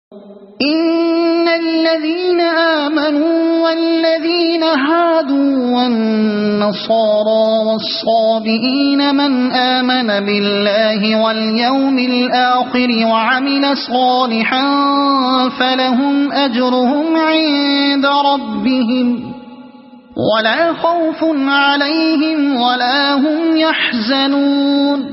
إن الذين آمنوا والذين هادوا والنصارى والصابئين من آمن بالله واليوم الآخر وعمل صالحا فلهم أجرهم عند ربهم ولا خوف عليهم ولا هم يحزنون۔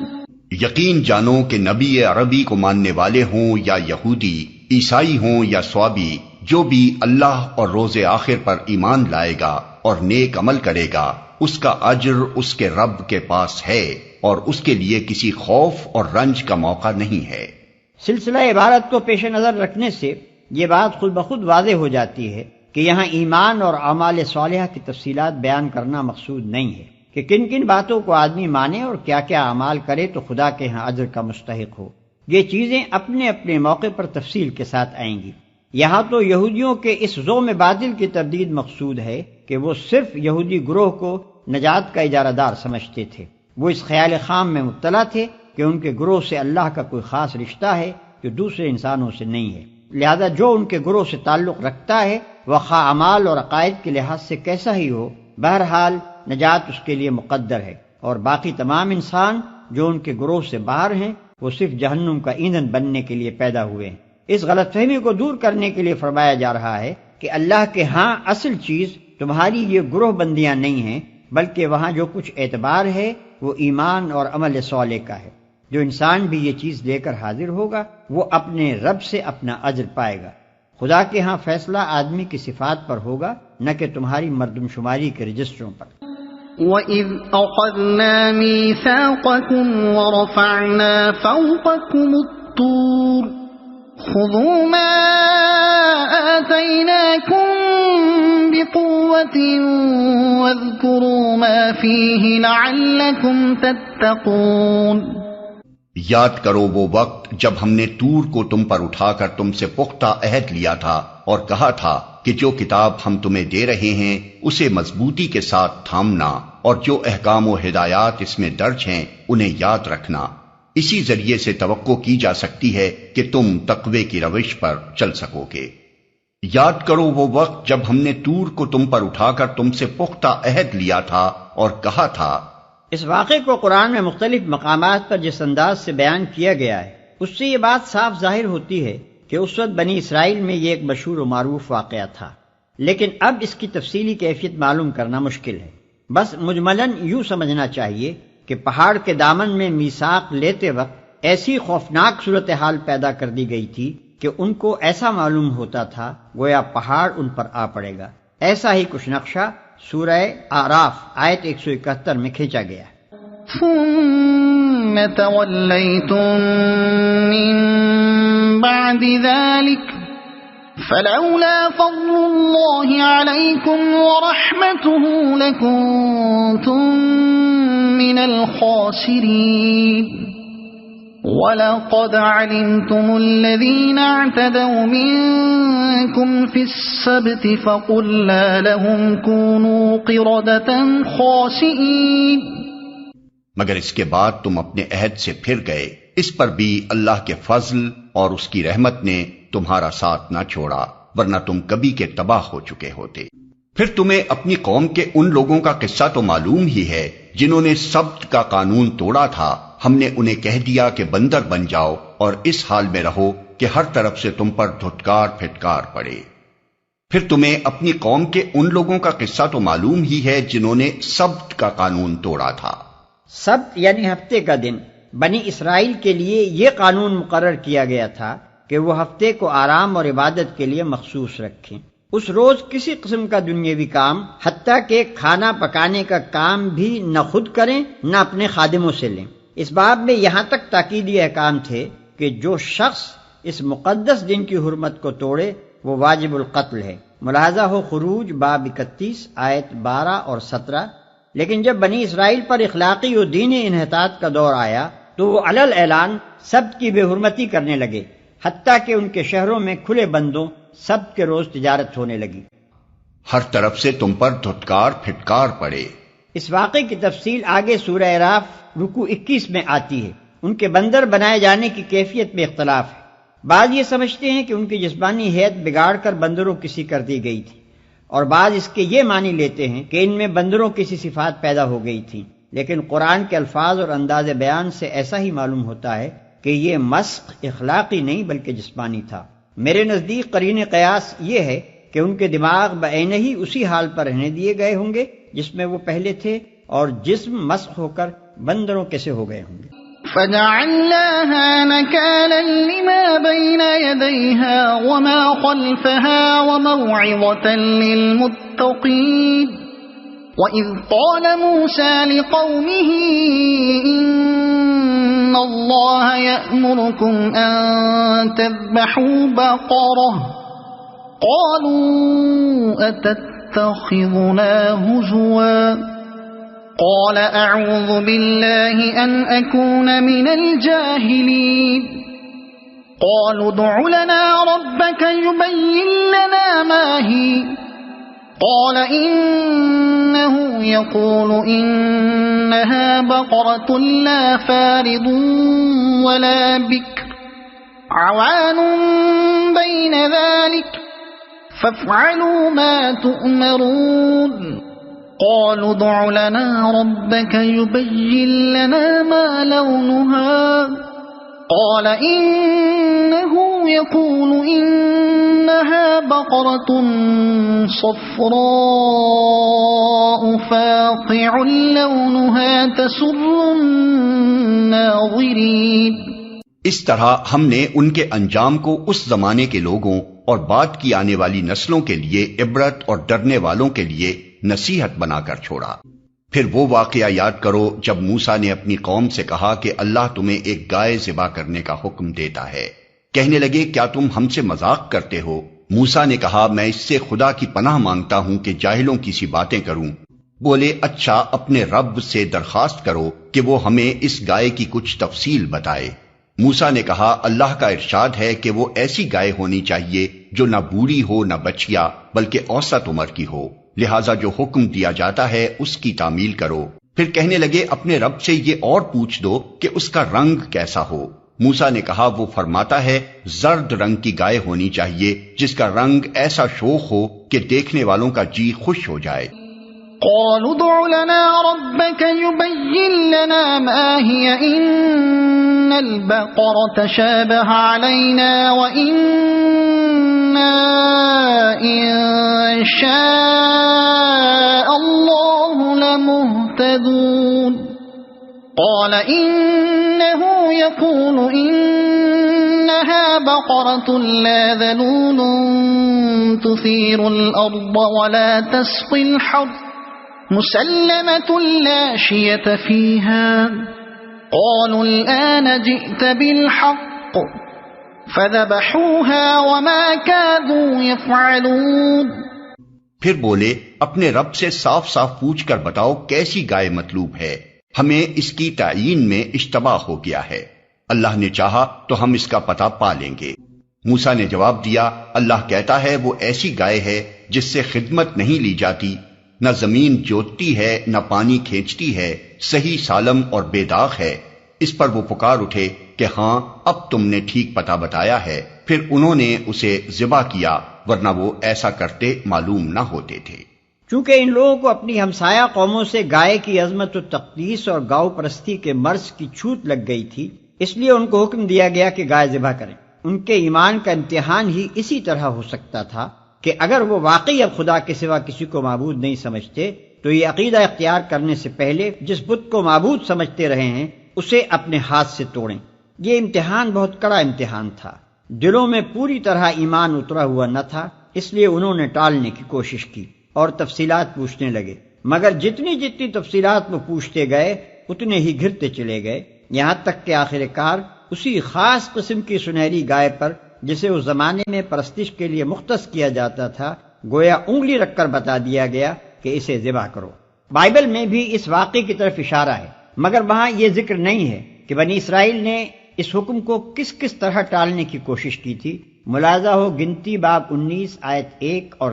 یقین جانو کہ نبی عربی کو ماننے والے ہوں یا یہودی، عیسائی ہوں یا صوابی، جو بھی اللہ اور روز آخر پر ایمان لائے گا اور نیک عمل کرے گا، اس کا اجر اس کے رب کے پاس ہے اور اس کے لیے کسی خوف اور رنج کا موقع نہیں ہے۔ سلسلہ عبارت کو پیش نظر رکھنے سے یہ بات خود بخود واضح ہو جاتی ہے کہ یہاں ایمان اور اعمال صالحہ کی تفصیلات بیان کرنا مقصود نہیں ہے کہ کن کن باتوں کو آدمی مانے اور کیا کیا اعمال کرے تو خدا کے ہاں اجر کا مستحق ہو۔ یہ چیزیں اپنے اپنے موقع پر تفصیل کے ساتھ آئیں گی۔ یہاں تو یہودیوں کے اس ذوم باطل کی تردید مقصود ہے کہ وہ صرف یہودی گروہ کو نجات کا اجارہ دار سمجھتے تھے۔ وہ اس خیال خام میں مبتلا تھے کہ ان کے گروہ سے اللہ کا کوئی خاص رشتہ ہے جو دوسرے انسانوں سے نہیں ہے، لہذا جو ان کے گروہ سے تعلق رکھتا ہے وہ خواہ اعمال اور عقائد کے لحاظ سے کیسا ہی ہو، بہرحال نجات اس کے لیے مقدر ہے، اور باقی تمام انسان جو ان کے گروہ سے باہر ہیں وہ صرف جہنم کا ایندھن بننے کے لیے پیدا ہوئے ہیں۔ اس غلط فہمی کو دور کرنے کے لیے فرمایا جا رہا ہے کہ اللہ کے ہاں اصل چیز تمہاری یہ گروہ بندیاں نہیں ہیں، بلکہ وہاں جو کچھ اعتبار ہے وہ ایمان اور عمل صالح کا ہے۔ جو انسان بھی یہ چیز لے کر حاضر ہوگا وہ اپنے رب سے اپنا اجر پائے گا۔ خدا کے ہاں فیصلہ آدمی کی صفات پر ہوگا، نہ کہ تمہاری مردم شماری کے رجسٹروں پر۔ وَإِذْ أَخَذْنَا مِيثَاقَكُمْ وَرَفَعْنَا فَوْقَكُمُ الطُّورَ خُذُوا مَا آتَيْنَاكُمْ بِقُوَّةٍ وَاذْكُرُوا مَا فِيهِ لَعَلَّكُمْ تَتَّقُونَ۔ یاد کرو وہ وقت جب ہم نے طور کو تم پر اٹھا کر تم سے پختہ عہد لیا تھا اور کہا تھا کہ جو کتاب ہم تمہیں دے رہے ہیں اسے مضبوطی کے ساتھ تھامنا اور جو احکام و ہدایات اس میں درج ہیں انہیں یاد رکھنا۔ اسی ذریعے سے توقع کی جا سکتی ہے کہ تم تقوی کی روش پر چل سکو گے۔ یاد کرو وہ وقت جب ہم نے طور کو تم پر اٹھا کر تم سے پختہ عہد لیا تھا اور کہا تھا۔ اس واقعے کو قرآن میں مختلف مقامات پر جس انداز سے بیان کیا گیا ہے اس سے یہ بات صاف ظاہر ہوتی ہے کہ اس وقت بنی اسرائیل میں یہ ایک مشہور و معروف واقعہ تھا، لیکن اب اس کی تفصیلی کیفیت معلوم کرنا مشکل ہے۔ بس مجملاً یوں سمجھنا چاہیے کہ پہاڑ کے دامن میں میثاق لیتے وقت ایسی خوفناک صورتحال پیدا کر دی گئی تھی کہ ان کو ایسا معلوم ہوتا تھا گویا پہاڑ ان پر آ پڑے گا۔ ایسا ہی کچھ نقشہ سورہ اعراف آیت 171 میں کھینچا گیا ہے۔ ثم تولیتم من بعد ذلك فلولا فضل اللہ علیکم ورحمته لکنتم من الخاسرین وَلَقَدْ عَلِمْتُمُ الَّذِينَ اعْتَدَوْا مِنكُمْ فِي السَّبْتِ فَقُلْنَا لَهُمْ كُونُوا قِرَدَةً خَاسِئِينَ۔ مگر اس کے بعد تم اپنے عہد سے پھر گئے، اس پر بھی اللہ کے فضل اور اس کی رحمت نے تمہارا ساتھ نہ چھوڑا، ورنہ تم کبھی کے تباہ ہو چکے ہوتے۔ پھر تمہیں اپنی قوم کے ان لوگوں کا قصہ تو معلوم ہی ہے جنہوں نے سبت کا قانون توڑا تھا۔ ہم نے انہیں کہہ دیا کہ بندر بن جاؤ اور اس حال میں رہو کہ ہر طرف سے تم پر دھتکار پھٹکار پڑے۔ پھر تمہیں اپنی قوم کے ان لوگوں کا قصہ تو معلوم ہی ہے جنہوں نے سبت کا قانون توڑا تھا۔ سبت یعنی ہفتے کا دن۔ بنی اسرائیل کے لیے یہ قانون مقرر کیا گیا تھا کہ وہ ہفتے کو آرام اور عبادت کے لیے مخصوص رکھیں۔ اس روز کسی قسم کا دنیاوی کام حتیٰ کہ کھانا پکانے کا کام بھی نہ خود کریں نہ اپنے خادموں سے لیں۔ اس باب میں یہاں تک تاکیدی احکام تھے کہ جو شخص اس مقدس دن کی حرمت کو توڑے وہ واجب القتل ہے۔ ملاحظہ ہو خروج باب 31 آیت 12 اور 17۔ لیکن جب بنی اسرائیل پر اخلاقی و دینی انحطاط کا دور آیا تو وہ علل اعلان سبت کی بے حرمتی کرنے لگے، حتیٰ کہ ان کے شہروں میں کھلے بندوں سبت کے روز تجارت ہونے لگی۔ ہر طرف سے تم پر دھتکار پھٹکار پڑے۔ اس واقعے کی تفصیل آگے سورہ اعراف رکوع 21 میں آتی ہے۔ ان کے بندر بنائے جانے کی کیفیت میں اختلاف ہے۔ بعض یہ سمجھتے ہیں کہ ان کی جسمانی حیت بگاڑ کر بندروں کسی کر دی گئی تھی، اور بعض اس کے یہ معنی لیتے ہیں کہ ان میں بندروں کسی صفات پیدا ہو گئی تھی، لیکن قرآن کے الفاظ اور انداز بیان سے ایسا ہی معلوم ہوتا ہے کہ یہ مسخ اخلاقی نہیں بلکہ جسمانی تھا۔ میرے نزدیک قرین قیاس یہ ہے کہ ان کے دماغ بعینہ ہی اسی حال پر رہنے دیے گئے ہوں گے جس میں وہ پہلے تھے، اور جسم مسخ ہو کر بندروں کیسے ہو گئے ہوں گے۔ فجعلناها نكالا لما بين يديها وما خلفها وموعظة للمتقين وإذ قال موسى لقومه إن الله يأمركم أن تذبحوا بقرة قالوا أتتخذنا هزوا قال أعوذ بالله أن أكون من الجاهلين قالوا ادع لنا ربك يبين لنا ما هي قال إنه يقول إنها بقرة لا فارض ولا بكر عوان بين ذلك فافعلوا ما تؤمرون قالوا ادع لنا ربك يبين لنا ما لونها قال إنه يقول إنها بقرة صفراء فاقع لونها تسر الناظرين۔ اس طرح ہم نے ان کے انجام کو اس زمانے کے لوگوں اور بعد کی آنے والی نسلوں کے لیے عبرت اور ڈرنے والوں کے لیے نصیحت بنا کر چھوڑا۔ پھر وہ واقعہ یاد کرو جب موسیٰ نے اپنی قوم سے کہا کہ اللہ تمہیں ایک گائے ذبح کرنے کا حکم دیتا ہے۔ کہنے لگے کیا تم ہم سے مذاق کرتے ہو؟ موسیٰ نے کہا میں اس سے خدا کی پناہ مانگتا ہوں کہ جاہلوں کی سی باتیں کروں۔ بولے اچھا اپنے رب سے درخواست کرو کہ وہ ہمیں اس گائے کی کچھ تفصیل بتائے۔ موسیٰ نے کہا اللہ کا ارشاد ہے کہ وہ ایسی گائے ہونی چاہیے جو نہ بوڑھی ہو نہ بچیا بلکہ اوسط عمر کی ہو، لہٰذا جو حکم دیا جاتا ہے اس کی تعمیل کرو۔ پھر کہنے لگے اپنے رب سے یہ اور پوچھ دو کہ اس کا رنگ کیسا ہو۔ موسیٰ نے کہا وہ فرماتا ہے زرد رنگ کی گائے ہونی چاہیے جس کا رنگ ایسا شوخ ہو کہ دیکھنے والوں کا جی خوش ہو جائے۔ قالوا ادع لنا ربك يبين لنا ما هي إن البقرة شابه علينا وإنا إن شاء الله لمهتدون قال إنه يقول إنها بقرة لا ذلول تثير الأرض ولا تسقي الحرث مسلمة لا شية فيها قالوا الآن جئت بالحق فذبحوها وما كادوا يفعلون۔ پھر بولے اپنے رب سے صاف صاف پوچھ کر بتاؤ کیسی گائے مطلوب ہے، ہمیں اس کی تعیین میں اشتباہ ہو گیا ہے، اللہ نے چاہا تو ہم اس کا پتہ پا لیں گے۔ موسیٰ نے جواب دیا اللہ کہتا ہے وہ ایسی گائے ہے جس سے خدمت نہیں لی جاتی، نہ زمین جوتتی ہے نہ پانی کھینچتی ہے، صحیح سالم اور بے داغ ہے۔ اس پر وہ پکار اٹھے کہ ہاں اب تم نے ٹھیک پتہ بتایا ہے، پھر انہوں نے اسے ذبح کیا ورنہ وہ ایسا کرتے معلوم نہ ہوتے تھے۔ چونکہ ان لوگوں کو اپنی ہمسایہ قوموں سے گائے کی عظمت و تقدیس اور گاؤ پرستی کے مرض کی چھوٹ لگ گئی تھی، اس لیے ان کو حکم دیا گیا کہ گائے ذبح کریں۔ ان کے ایمان کا امتحان ہی اسی طرح ہو سکتا تھا کہ اگر وہ واقعی اب خدا کے سوا کسی کو معبود نہیں سمجھتے تو یہ عقیدہ اختیار کرنے سے پہلے جس بت کو معبود سمجھتے رہے ہیں اسے اپنے ہاتھ سے توڑیں۔ یہ امتحان بہت کڑا امتحان تھا، دلوں میں پوری طرح ایمان اترا ہوا نہ تھا، اس لیے انہوں نے ٹالنے کی کوشش کی اور تفصیلات پوچھنے لگے، مگر جتنی جتنی تفصیلات وہ پوچھتے گئے اتنے ہی گھرتے چلے گئے، یہاں تک کہ آخر کار اسی خاص قسم کی سنہری گائے پر جسے اس زمانے میں پرستش کے لیے مختص کیا جاتا تھا گویا انگلی رکھ کر بتا دیا گیا کہ اسے ذبح کرو۔ بائبل میں بھی اس واقعے کی طرف اشارہ ہے، مگر وہاں یہ ذکر نہیں ہے کہ بنی اسرائیل نے اس حکم کو کس کس طرح ٹالنے کی کوشش کی تھی۔ ملاحظہ ہو گنتی باب 19 آیت 1 اور